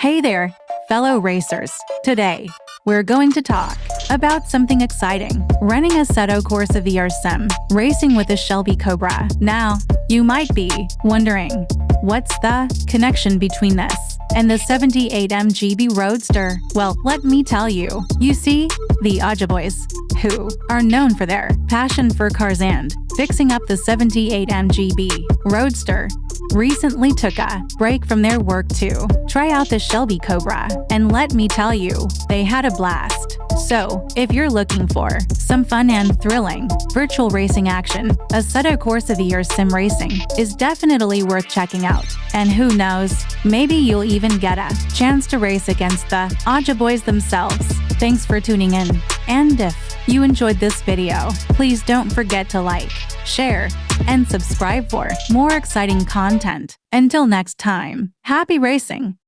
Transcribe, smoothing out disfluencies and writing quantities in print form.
Hey there, fellow racers. Today, we're going to talk about something exciting. Running Assetto Corsa VR sim, racing with a Shelby Cobra. Now, you might be wondering, what's the connection between this and the 78 MGB roadster? Well, let me tell you. You see, the Ogiboys, who are known for their passion for cars and fixing up the 78 MGB roadster, recently took a break from their work to try out the Shelby Cobra, and let me tell you, they had a blast. So, if you're looking for some fun and thrilling virtual racing action, Assetto Corsa VR Sim Racing is definitely worth checking out. And who knows, maybe you'll even get a chance to race against the Ogiboys themselves. Thanks for tuning in. And if you enjoyed this video, please don't forget to like, share, and subscribe for more exciting content. Until next time, happy racing!